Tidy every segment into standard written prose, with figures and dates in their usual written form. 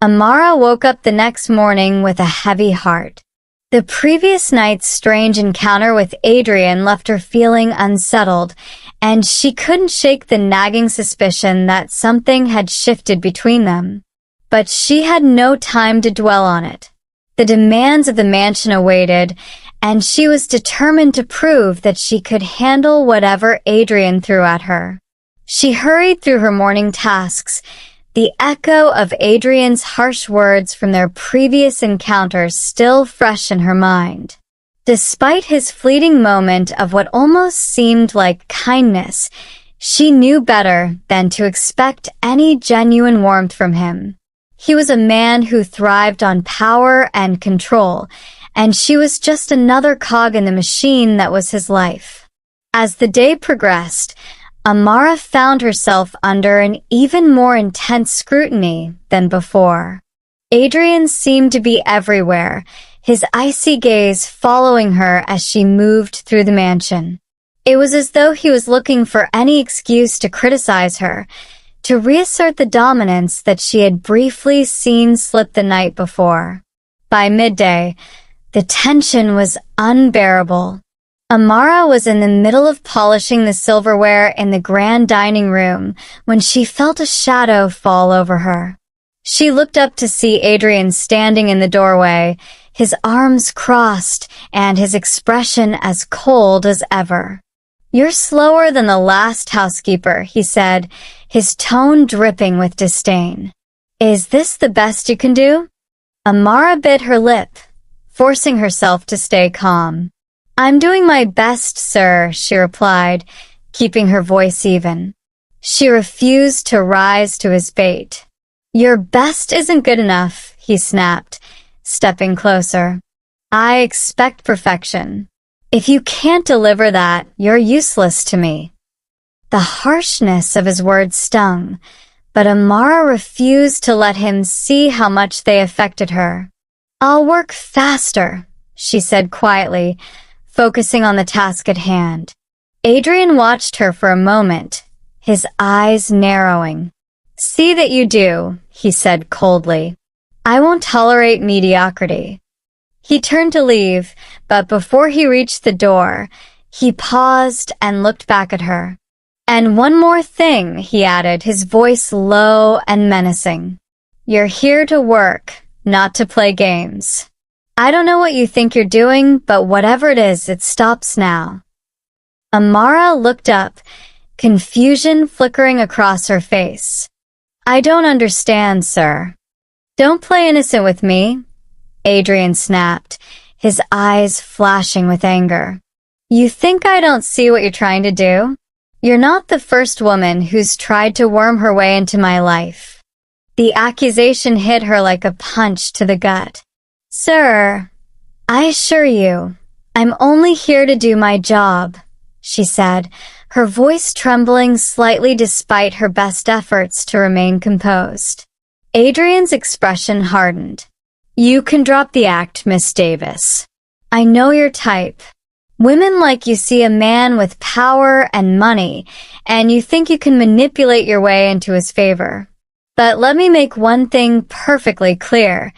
Amara woke up the next morning with a heavy heart. The previous night's strange encounter with Adrian left her feeling unsettled, and she couldn't shake the nagging suspicion that something had shifted between them. But she had no time to dwell on it. The demands of the mansion awaited, and she was determined to prove that she could handle whatever Adrian threw at her. She hurried through her morning tasks, the echo of Adrian's harsh words from their previous encounters still fresh in her mind. Despite his fleeting moment of what almost seemed like kindness, she knew better than to expect any genuine warmth from him. He was a man who thrived on power and control, and she was just another cog in the machine that was his life. As the day progressed, Amara found herself under an even more intense scrutiny than before. Adrian seemed to be everywhere, his icy gaze following her as she moved through the mansion. It was as though he was looking for any excuse to criticize her, to reassert the dominance that she had briefly seen slip the night before. By midday, the tension was unbearable. Amara was in the middle of polishing the silverware in the grand dining room when she felt a shadow fall over her. She looked up to see Adrian standing in the doorway, his arms crossed and his expression as cold as ever. "You're slower than the last housekeeper," he said, his tone dripping with disdain. "Is this the best you can do?" Amara bit her lip, forcing herself to stay calm. "I'm doing my best, sir," she replied, keeping her voice even. She refused to rise to his bait. "Your best isn't good enough," he snapped, stepping closer. "I expect perfection. If you can't deliver that, you're useless to me." The harshness of his words stung, but Amara refused to let him see how much they affected her. "I'll work faster," she said quietly, focusing on the task at hand. Adrian watched her for a moment, his eyes narrowing. "See that you do," he said coldly. "I won't tolerate mediocrity." He turned to leave, but before he reached the door, he paused and looked back at her. "And one more thing," he added, his voice low and menacing. "You're here to work, not to play games. I don't know what you think you're doing, but whatever it is, it stops now." Amara looked up, confusion flickering across her face. "I don't understand, sir." "Don't play innocent with me," Adrian snapped, his eyes flashing with anger. "You think I don't see what you're trying to do? You're not the first woman who's tried to worm her way into my life." The accusation hit her like a punch to the gut. "Sir, I assure you, I'm only here to do my job," she said, her voice trembling slightly despite her best efforts to remain composed. Adrian's expression hardened. "You can drop the act, Miss Davis. I know your type. Women like you see a man with power and money, and you think you can manipulate your way into his favor. But let me make one thing perfectly clear.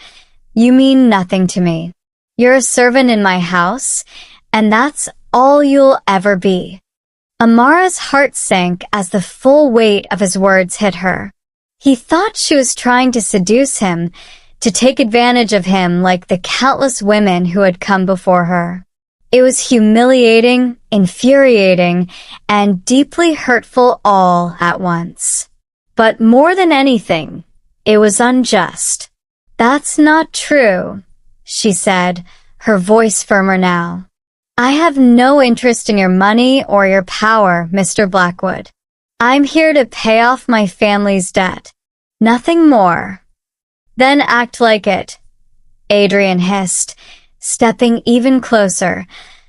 You mean nothing to me. You're a servant in my house, and that's all you'll ever be." Amara's heart sank as the full weight of his words hit her. He thought she was trying to seduce him, to take advantage of him like the countless women who had come before her. It was humiliating, infuriating, and deeply hurtful all at once. But more than anything, it was unjust. "That's not true," she said, her voice firmer now. "I have no interest in your money or your power, Mr. Blackwood. I'm here to pay off my family's debt. Nothing more." "Then act like it," Adrian hissed, stepping even closer,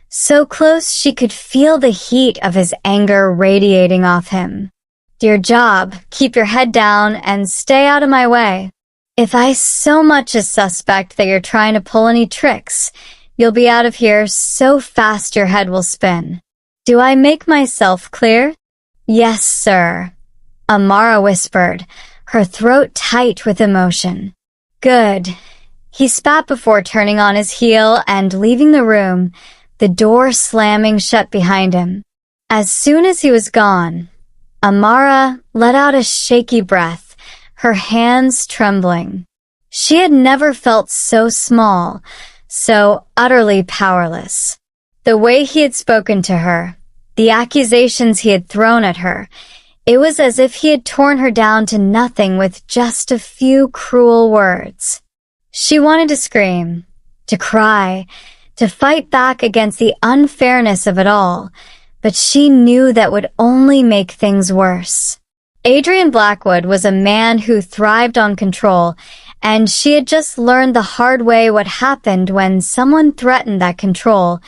so close she could feel the heat of his anger radiating off him. "Do your job, keep your head down, and stay out of my way. If I so much as suspect that you're trying to pull any tricks, you'll be out of here so fast your head will spin. Do I make myself clear?" "Yes, sir," Amara whispered, her throat tight with emotion. Good. He spat before turning on his heel and leaving the room, the door slamming shut behind him. As soon as he was gone, Amara let out a shaky breath, her hands trembling. She had never felt so small, so utterly powerless. The way he had spoken to her, the accusations he had thrown at her, it was as if he had torn her down to nothing with just a few cruel words. She wanted to scream, to cry, to fight back against the unfairness of it all, but she knew that would only make things worse. Adrian Blackwood was a man who thrived on control, and she had just learned the hard way what happened when someone threatened that control,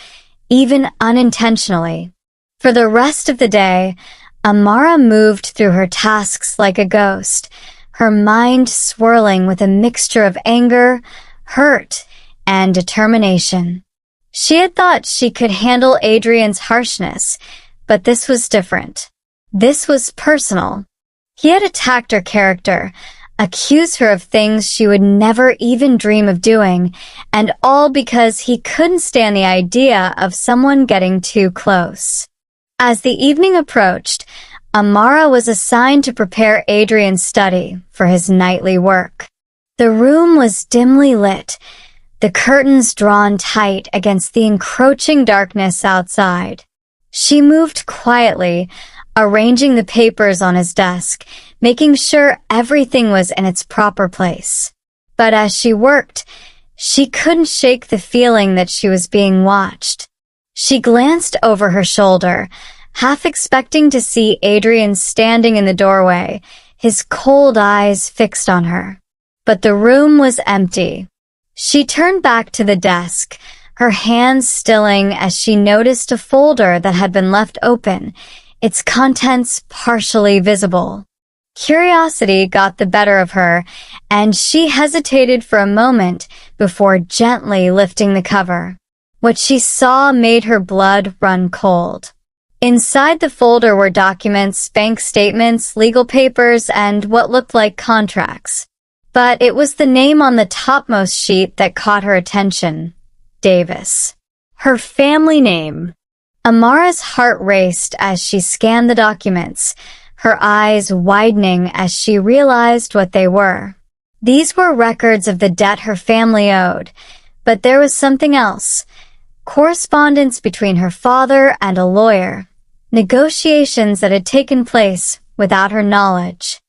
even unintentionally. For the rest of the day, Amara moved through her tasks like a ghost, her mind swirling with a mixture of anger, hurt, and determination. She had thought she could handle Adrian's harshness, but this was different. This was personal. He had attacked her character, accused her of things she would never even dream of doing, and all because he couldn't stand the idea of someone getting too close. As the evening approached, Amara was assigned to prepare Adrian's study for his nightly work. The room was dimly lit, the curtains drawn tight against the encroaching darkness outside. She moved quietly, arranging the papers on his desk, making sure everything was in its proper place. But as she worked, she couldn't shake the feeling that she was being watched. She glanced over her shoulder, half expecting to see Adrian standing in the doorway, his cold eyes fixed on her. But the room was empty. She turned back to the desk, her hands stilling as she noticed a folder that had been left open, its contents partially visible. Curiosity got the better of her, and she hesitated for a moment before gently lifting the cover. What she saw made her blood run cold. Inside the folder were documents, bank statements, legal papers, and what looked like contracts. But it was the name on the topmost sheet that caught her attention. Davis. Her family name. Amara's heart raced as she scanned the documents, her eyes widening as she realized what they were. These were records of the debt her family owed, but there was something else. Correspondence between her father and a lawyer, negotiations that had taken place without her knowledge.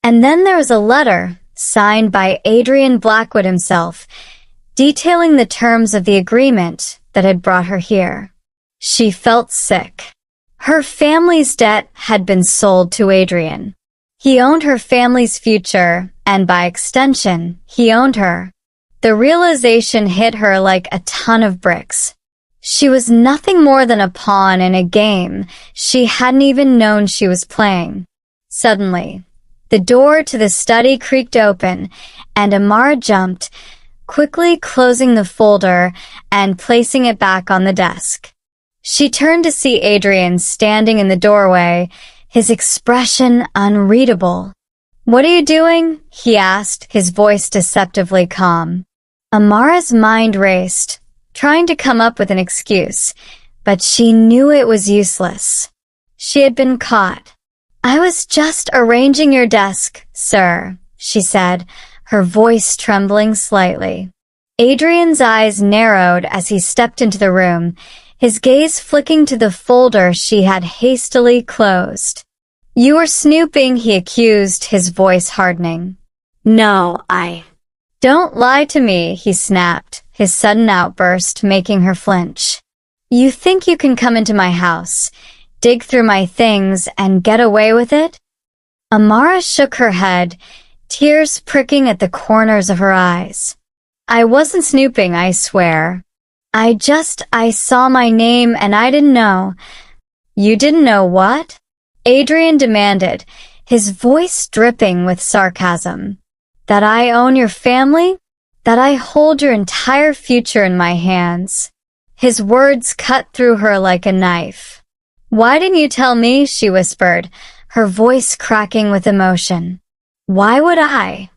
And then there was a letter signed by Adrian Blackwood himself, detailing the terms of the agreement that had brought her here. She felt sick. Her family's debt had been sold to Adrian. He owned her family's future, and by extension, he owned her. The realization hit her like a ton of bricks. She was nothing more than a pawn in a game she hadn't even known she was playing. Suddenly, the door to the study creaked open, and Amara jumped, quickly closing the folder and placing it back on the desk. She turned to see Adrian standing in the doorway, his expression unreadable. "What are you doing?" he asked, his voice deceptively calm. Amara's mind raced, trying to come up with an excuse, but she knew it was useless. She had been caught. "I was just arranging your desk, sir," she said, her voice trembling slightly. Adrian's eyes narrowed as he stepped into the room, his gaze flicking to the folder she had hastily closed. "You were snooping," he accused, his voice hardening. "No, Don't lie to me," he snapped, his sudden outburst making her flinch. "You think you can come into my house, dig through my things, and get away with it?" Amara shook her head, tears pricking at the corners of her eyes. "I wasn't snooping, I swear. I saw my name and I didn't know." "You didn't know what?" Adrian demanded, his voice dripping with sarcasm. "That I own your family? That I hold your entire future in my hands?" His words cut through her like a knife. "Why didn't you tell me?" she whispered, her voice cracking with emotion. "Why would I?"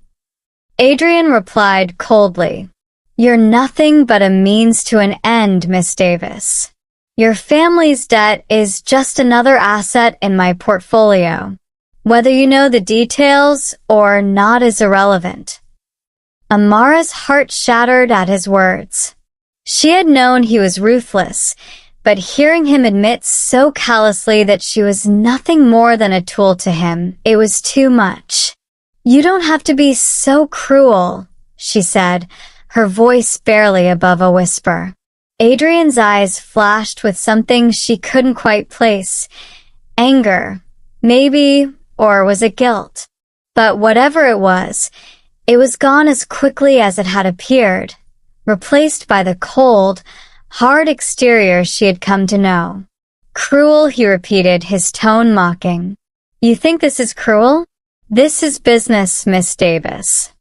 Adrian replied coldly. You're nothing but a means to an end, Miss Davis. Your family's debt is just another asset in my portfolio. Whether you know the details or not is irrelevant. Amara's heart shattered at his words. She had known he was ruthless, but hearing him admit so callously that she was nothing more than a tool to him, it was too much. You don't have to be so cruel, she said, her voice barely above a whisper. Adrian's eyes flashed with something she couldn't quite place. Anger, maybe, or was it guilt? But whatever it was gone as quickly as it had appeared, replaced by the cold, hard exterior she had come to know. Cruel, he repeated, his tone mocking. You think this is cruel? This is business, Miss Davis.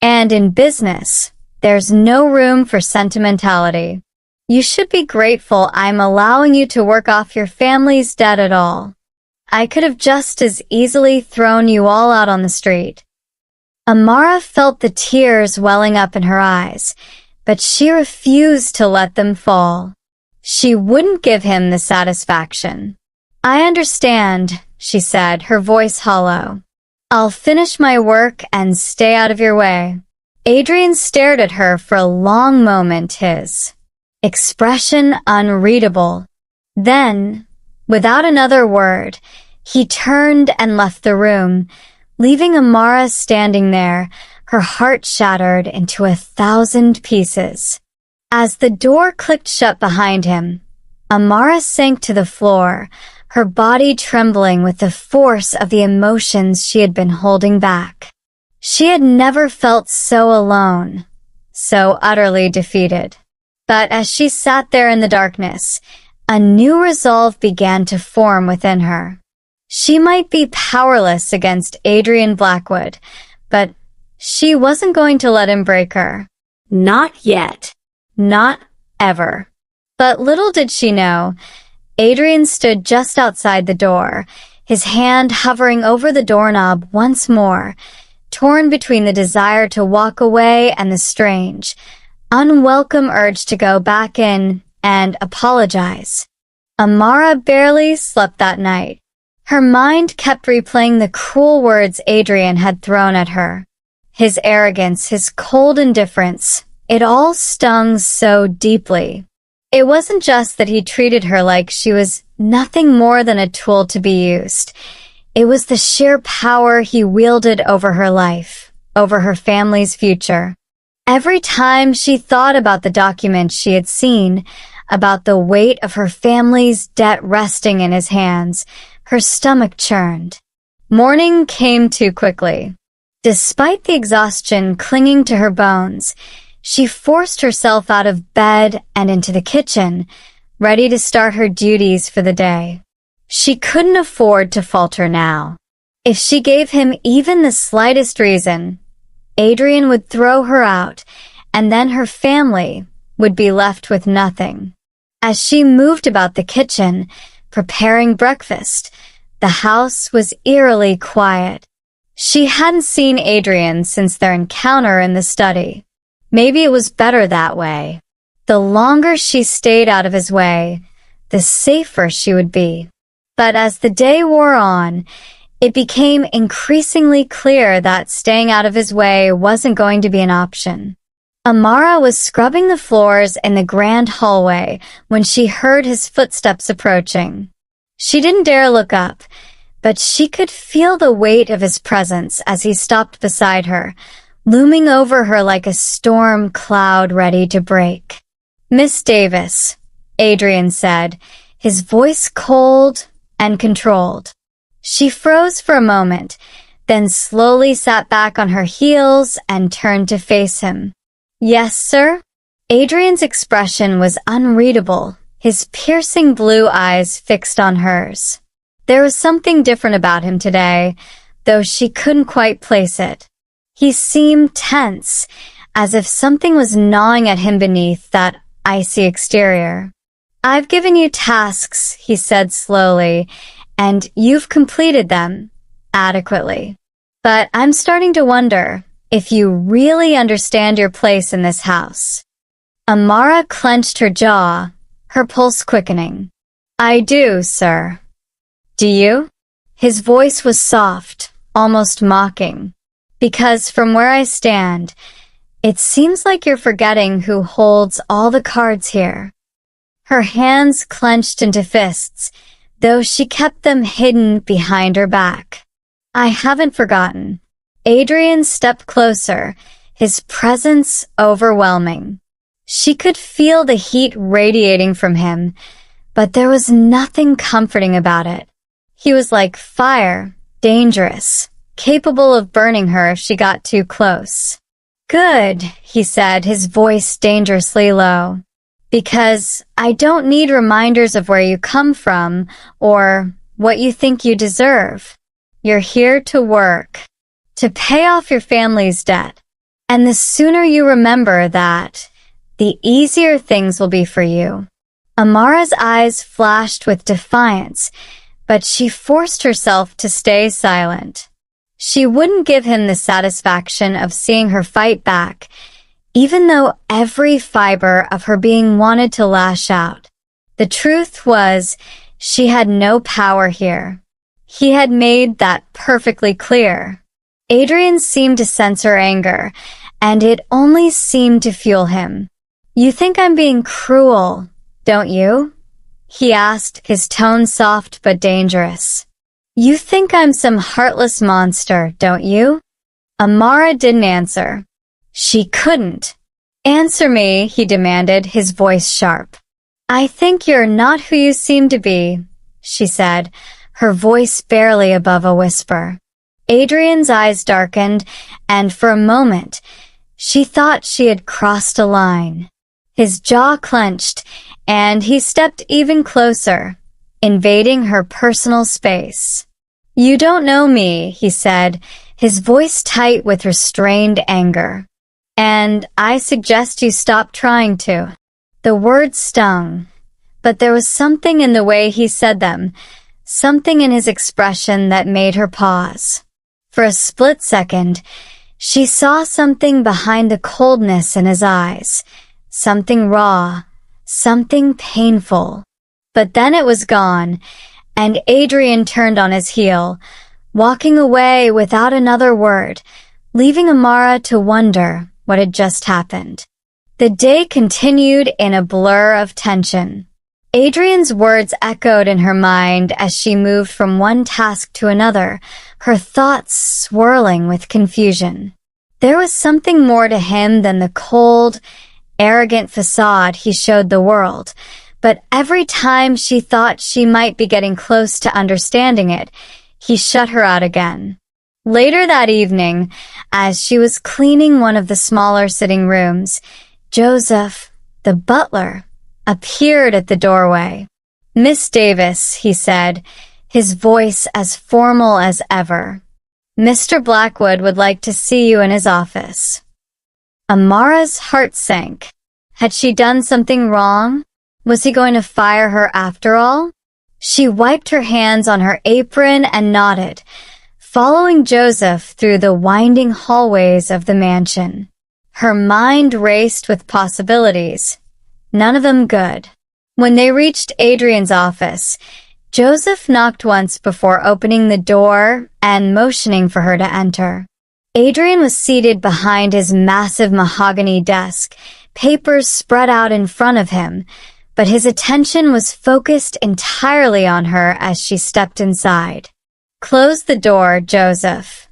And in business, there's no room for sentimentality. You should be grateful I'm allowing you to work off your family's debt at all. I could have just as easily thrown you all out on the street. Amara felt the tears welling up in her eyes, but she refused to let them fall. She wouldn't give him the satisfaction. I understand, she said, her voice hollow. I'll finish my work and stay out of your way. Adrian stared at her for a long moment, his expression unreadable. Then, without another word, he turned and left the room, leaving Amara standing there, her heart shattered into 1,000 pieces. As the door clicked shut behind him, Amara sank to the floor, her body trembling with the force of the emotions she had been holding back. She had never felt so alone, so utterly defeated. But as she sat there in the darkness, a new resolve began to form within her. She might be powerless against Adrian Blackwood, but she wasn't going to let him break her. Not yet. Not ever. But little did she know, Adrian stood just outside the door, his hand hovering over the doorknob once more, torn between the desire to walk away and the strange, unwelcome urge to go back in and apologize. Amara barely slept that night. Her mind kept replaying the cruel words Adrian had thrown at her. His arrogance, his cold indifference, it all stung so deeply. It wasn't just that he treated her like she was nothing more than a tool to be used. It was the sheer power he wielded over her life, over her family's future. Every time she thought about the documents she had seen, about the weight of her family's debt resting in his hands, her stomach churned. Morning came too quickly. Despite the exhaustion clinging to her bones, she forced herself out of bed and into the kitchen, ready to start her duties for the day. She couldn't afford to falter now. If she gave him even the slightest reason, Adrian would throw her out, and then her family would be left with nothing. As she moved about the kitchen, preparing breakfast, the house was eerily quiet. She hadn't seen Adrian since their encounter in the study. Maybe it was better that way. The longer she stayed out of his way, the safer she would be. But as the day wore on, it became increasingly clear that staying out of his way wasn't going to be an option. Amara was scrubbing the floors in the grand hallway when she heard his footsteps approaching. She didn't dare look up, but she could feel the weight of his presence as he stopped beside her, looming over her like a storm cloud ready to break. Miss Davis, Adrian said, his voice cold and controlled. She froze for a moment, then slowly sat back on her heels and turned to face him. Yes, sir? Adrian's expression was unreadable, his piercing blue eyes fixed on hers. There was something different about him today, though she couldn't quite place it. He seemed tense, as if something was gnawing at him beneath that icy exterior. I've given you tasks, he said slowly, and you've completed them adequately. But I'm starting to wonder, if you really understand your place in this house. Amara clenched her jaw, her pulse quickening. I do, sir. Do you? His voice was soft, almost mocking. Because from where I stand, it seems like you're forgetting who holds all the cards here. Her hands clenched into fists, though she kept them hidden behind her back. I haven't forgotten. Adrian stepped closer, his presence overwhelming. She could feel the heat radiating from him, but there was nothing comforting about it. He was like fire, dangerous, capable of burning her if she got too close. Good, he said, his voice dangerously low. Because I don't need reminders of where you come from or what you think you deserve. You're here to work, to pay off your family's debt. And the sooner you remember that, the easier things will be for you. Amara's eyes flashed with defiance, but she forced herself to stay silent. She wouldn't give him the satisfaction of seeing her fight back, even though every fiber of her being wanted to lash out. The truth was, she had no power here. He had made that perfectly clear. Adrian seemed to sense her anger, and it only seemed to fuel him. You think I'm being cruel, don't you? He asked, his tone soft but dangerous. You think I'm some heartless monster, don't you? Amara didn't answer. She couldn't. Answer me, he demanded, his voice sharp. I think you're not who you seem to be, she said, her voice barely above a whisper. Adrian's eyes darkened, and for a moment, she thought she had crossed a line. His jaw clenched, and he stepped even closer, invading her personal space. You don't know me, he said, his voice tight with restrained anger. And I suggest you stop trying to. The words stung, but there was something in the way he said them, something in his expression that made her pause. For a split second, she saw something behind the coldness in his eyes, something raw, something painful. But then it was gone, and Adrian turned on his heel, walking away without another word, leaving Amara to wonder what had just happened. The day continued in a blur of tension. Adrian's words echoed in her mind as she moved from one task to another, her thoughts swirling with confusion. There was something more to him than the cold, arrogant facade he showed the world, but every time she thought she might be getting close to understanding it, he shut her out again. Later that evening, as she was cleaning one of the smaller sitting rooms, Joseph, the butler, appeared at the doorway. Miss Davis, he said, his voice as formal as ever. Mr. Blackwood would like to see you in his office. Amara's heart sank. Had she done something wrong? Was he going to fire her after all? She wiped her hands on her apron and nodded, following Joseph through the winding hallways of the mansion. Her mind raced with possibilities, none of them good. When they reached Adrian's office, Joseph knocked once before opening the door and motioning for her to enter. Adrian was seated behind his massive mahogany desk, papers spread out in front of him, but his attention was focused entirely on her as she stepped inside. Close the door, Joseph,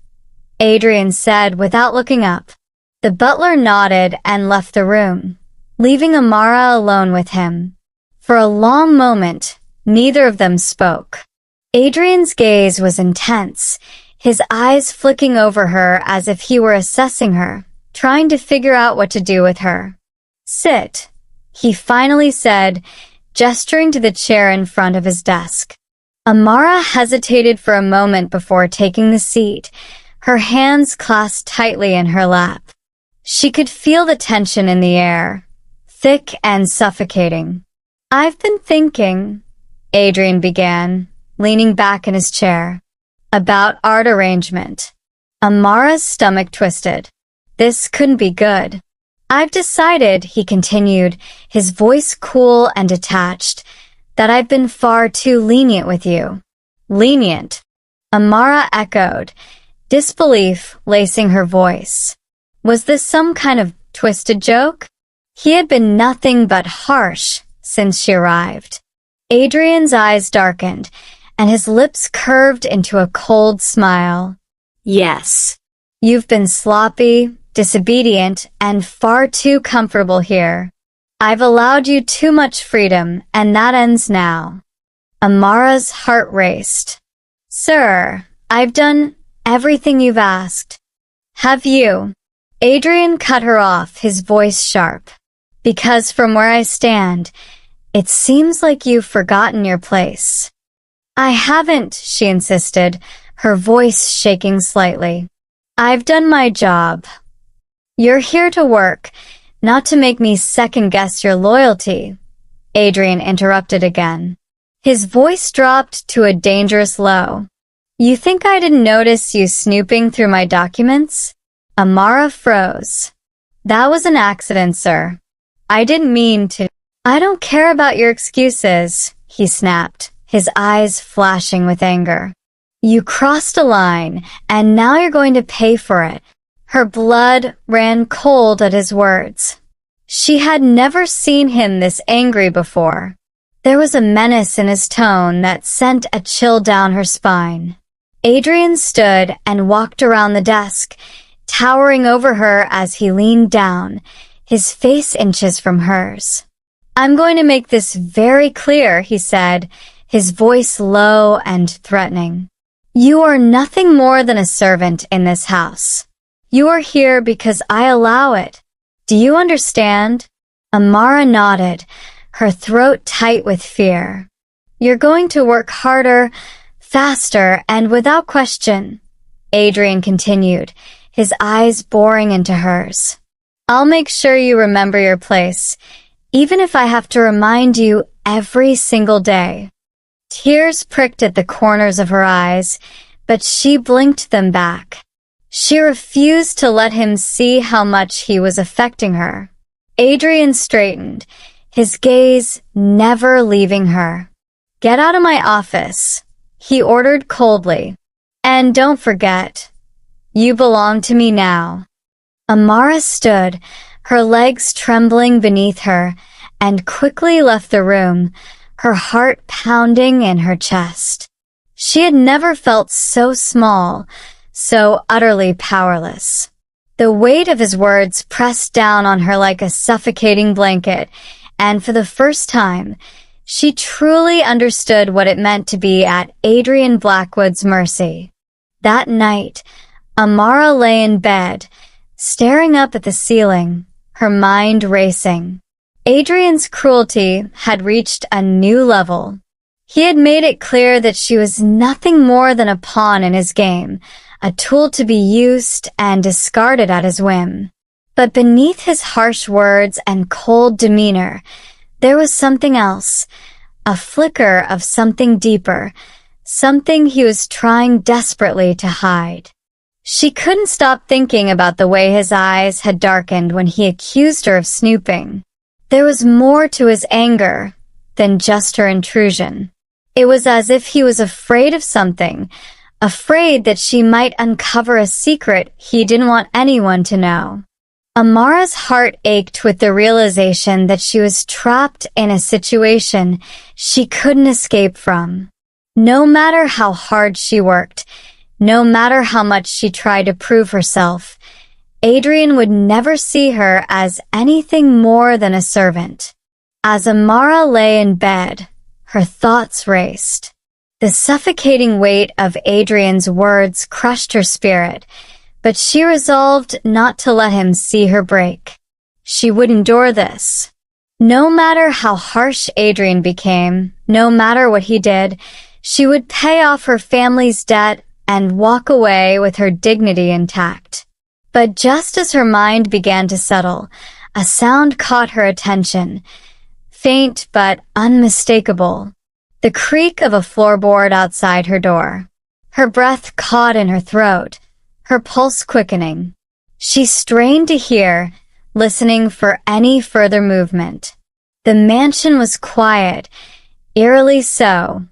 Adrian said without looking up. The butler nodded and left the room, leaving Amara alone with him. For a long moment, neither of them spoke. Adrian's gaze was intense, his eyes flicking over her as if he were assessing her, trying to figure out what to do with her. Sit, he finally said, gesturing to the chair in front of his desk. Amara hesitated for a moment before taking the seat, her hands clasped tightly in her lap. She could feel the tension in the air, thick and suffocating. I've been thinking, Adrian began, leaning back in his chair, about art arrangement. Amara's stomach twisted. This couldn't be good. I've decided, he continued, his voice cool and detached, that I've been far too lenient with you. Lenient? Amara echoed, disbelief lacing her voice. Was this some kind of twisted joke? He had been nothing but harsh since she arrived. Adrian's eyes darkened, and his lips curved into a cold smile. Yes. You've been sloppy, disobedient, and far too comfortable here. I've allowed you too much freedom, and that ends now. Amara's heart raced. Sir, I've done everything you've asked. Have you? Adrian cut her off, his voice sharp. Because from where I stand, it seems like you've forgotten your place. I haven't, she insisted, her voice shaking slightly. I've done my job. You're here to work, not to make me second-guess your loyalty, Adrian interrupted again. His voice dropped to a dangerous low. You think I didn't notice you snooping through my documents? Amara froze. That was an accident, sir. I didn't mean to. I don't care about your excuses, he snapped, his eyes flashing with anger. You crossed a line, and now you're going to pay for it. Her blood ran cold at his words. She had never seen him this angry before. There was a menace in his tone that sent a chill down her spine. Adrian stood and walked around the desk, towering over her as he leaned down, his face inches from hers. I'm going to make this very clear, he said, his voice low and threatening. You are nothing more than a servant in this house. You are here because I allow it. Do you understand? Amara nodded, her throat tight with fear. You're going to work harder, faster, and without question, Adrian continued, his eyes boring into hers. I'll make sure you remember your place, even if I have to remind you every single day. Tears pricked at the corners of her eyes, but she blinked them back. She refused to let him see how much he was affecting her. Adrian straightened, his gaze never leaving her. Get out of my office, he ordered coldly. And don't forget, you belong to me now. Amara stood, her legs trembling beneath her, and quickly left the room, her heart pounding in her chest. She had never felt so small, so utterly powerless. The weight of his words pressed down on her like a suffocating blanket, and for the first time, she truly understood what it meant to be at Adrian Blackwood's mercy. That night, Amara lay in bed, staring up at the ceiling, her mind racing. Adrian's cruelty had reached a new level. He had made it clear that she was nothing more than a pawn in his game, a tool to be used and discarded at his whim. But beneath his harsh words and cold demeanor, there was something else, a flicker of something deeper, something he was trying desperately to hide. She couldn't stop thinking about the way his eyes had darkened when he accused her of snooping. There was more to his anger than just her intrusion. It was as if he was afraid of something, afraid that she might uncover a secret he didn't want anyone to know. Amara's heart ached with the realization that she was trapped in a situation she couldn't escape from. No matter how hard she worked, no matter how much she tried to prove herself, Adrian would never see her as anything more than a servant. As Amara lay in bed, her thoughts raced. The suffocating weight of Adrian's words crushed her spirit, but she resolved not to let him see her break. She would endure this. No matter how harsh Adrian became, no matter what he did, she would pay off her family's debt and walk away with her dignity intact. But just as her mind began to settle, a sound caught her attention, faint but unmistakable. The creak of a floorboard outside her door. Her breath caught in her throat, her pulse quickening. She strained to hear, listening for any further movement. The mansion was quiet, eerily so,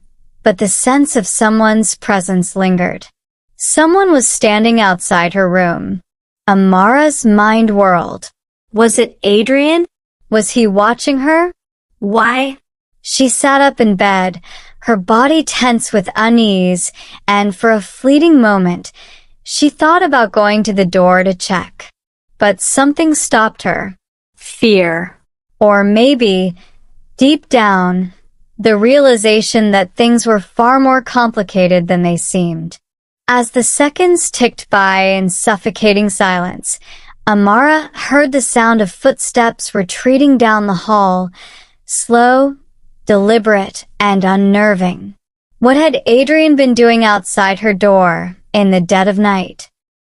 but the sense of someone's presence lingered. Someone was standing outside her room. Amara's mind whirled. Was it Adrian? Was he watching her? Why? She sat up in bed, her body tense with unease, and for a fleeting moment, she thought about going to the door to check. But something stopped her. Fear. Or maybe, deep down, the realization that things were far more complicated than they seemed. As the seconds ticked by in suffocating silence, Amara heard the sound of footsteps retreating down the hall, slow, deliberate, and unnerving. What had Adrian been doing outside her door in the dead of night?